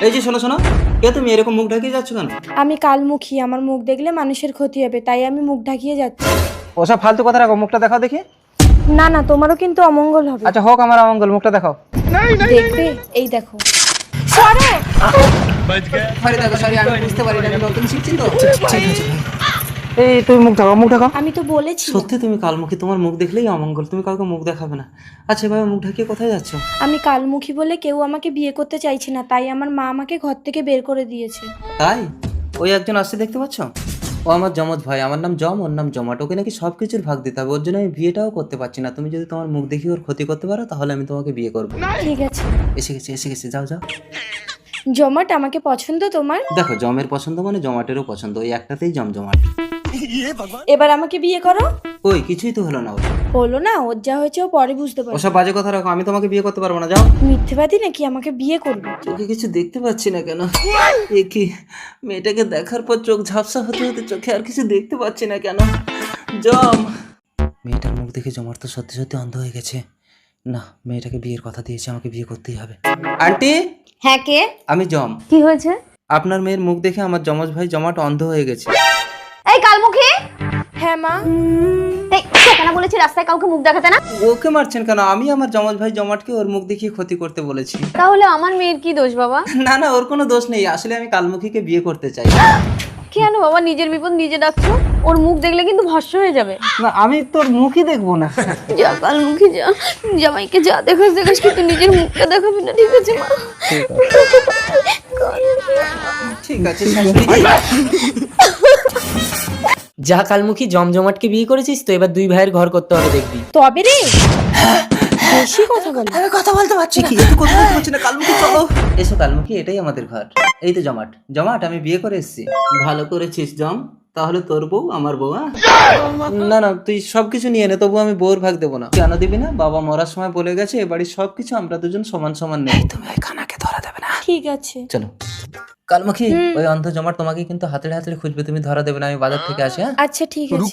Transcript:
এই যে শোনো শোনো, কে তুমি এরকম মুখ ঢাকিয়ে যাচ্ছ কেন? আমি কালমুখী, আমার মুখ দেখলে মানুষের ক্ষতি হবে, তাই আমি মুখ ঢাকিয়ে যাচ্ছি। ওসব ফালতু কথা রাখো, মুখটা দেখাও দেখি। না না, তোমারও কিন্তু অমঙ্গল হবে। আচ্ছা হোক আমার অমঙ্গল, মুখটা দেখাও। দেখবে, এই দেখো। সরো। সরি দেখো, সরি, আমি বুঝতে পারি না, আমি নতুন শিখছি তো। ঠিক আছে ভাই। এই তুমি মুখ দেখাও, মুখ দেখাও। আমি তো বলেছি। সত্যি তুমি কালমুখী, তোমার মুখ দেখলেই অমঙ্গল, তুমি কাউকে মুখ দেখাবে না। আচ্ছা এভাবে মুখ ঢাকিয়ে কোথায় যাচ্ছ? আমি কালমুখী বলে কেউ আমাকে বিয়ে করতে চাইছে না, তাই আমার মা আমাকে ঘর থেকে বের করে দিয়েছে। তাই? ওই একজন আসছে দেখতে পাচ্ছ? ও আমার জমজ ভাই, আমার নাম জম, ওর নাম জমাট। ওকে নাকি সব কিছুর ভাগ দিতে হবে, ওর জন্য আমি বিয়েটাও করতে পারছি না। তুমি যদি তোমার মুখ দেখিয়ে ওর ক্ষতি করতে পারো তাহলে আমি তোমাকে বিয়ে করবো। ঠিক আছে। এসে গেছি এসে গেছি, যাও যাও। জমাট আমাকে পছন্দ তোমার? দেখো, জমের পছন্দ মানে জমাটেরও পছন্দ, ওই একটাতেই জমজমাট। এবার আমাকে বিয়ে করো। ওই কিছুই তো হলো না ওর। হলো না, ওর যা হয়েছে ও পরে বুঝতে পারবে। ওসব বাজে কথা রাখো, আমি তোমাকে বিয়ে করতে পারবো না, যাও। মিথ্যেবাদী নাকি আমাকে বিয়ে করবে? চোখে কিছু দেখতে পাচ্ছি না কেন? এ কি, মেয়েটাকে দেখার পর চোখ ঝাপসা হতে হতে চোখে আর কিছু দেখতে পাচ্ছি না কেন? জম। মেয়েটার মুখ দেখে জমার তো সত্যি সত্যি অন্ধ হয়ে গেছে। না, মেয়েটাকে বিয়ের কথা দিয়েছে, আমাকে বিয়ে করতেই হবে। আন্টি, হ্যাঁ কে? আমি জম। কি হয়েছে? আপনার মেয়ের মুখ দেখে আমার জমজ ভাই জমাট অন্ধ হয়ে গেছে। এই কালমুখী, হ্যাঁ মা। এই তোকে না বলেছি রাস্তায় কাউকে মুখ দেখাতে না? ওকে মারছেন কেন? আমি আমার জমজ ভাই জমাটকে ওর মুখ দেখিয়ে ক্ষতি করতে বলেছি। তাহলে আমার মেয়ের কি দোষ বাবা? না না, ওর কোনো দোষ নেই, আসলে আমি কালমুখীকে বিয়ে করতে চাই। কেন বাবা নিজের বিপদ নিজে ডাকছো? ওর মুখ দেখলে কিন্তু ভস্ম হয়ে যাবে। না আমি তোর মুখই দেখবো না। যা কালমুখী যা, জামাইকে যা দেখাস দেখাস, কিন্তু নিজের মুখটা দেখাবি না, ঠিক আছে মা? ঠিক আছে শাশুড়ি। যা কালমুখী, জমজমাটকে বিয়ে করেছিস তো, এবার দুই ভাইয়ের ঘর করতে হবে দেখবি। তবে রে, বেশি কথা বল। আমি কথা বলতে পারছি কি? একটু কথা বলতে পারছি না। কালমুখী চলো। এসো কালমুখী, এটাই আমাদের ঘর। এই তো জমাট। জমাট, আমি বিয়ে করে এসেছি। ভালো করেছিস জম। তাহলে তোর বউ আমার বউ? না না, তুই সবকিছু নিয়ে নে, তবু আমি বউর ভাগ দেবো না। কেন দিবি না? বাবা মরার সময় বলে গেছে এ বাড়ির সবকিছু আমরা দুজন সমান সমান নেই। তুমি ওই খানাকে ধরা দেবে না। ঠিক আছে। চলো। কালমুখী, ওই অন্ধ জমাট তোমাকে কিন্তু হাতড়ে হাতড়ে খুঁজবে, তুমি ধরা দেবে না। আমি বাজার থেকে আসি। হ্যাঁ আচ্ছা ঠিক আছে।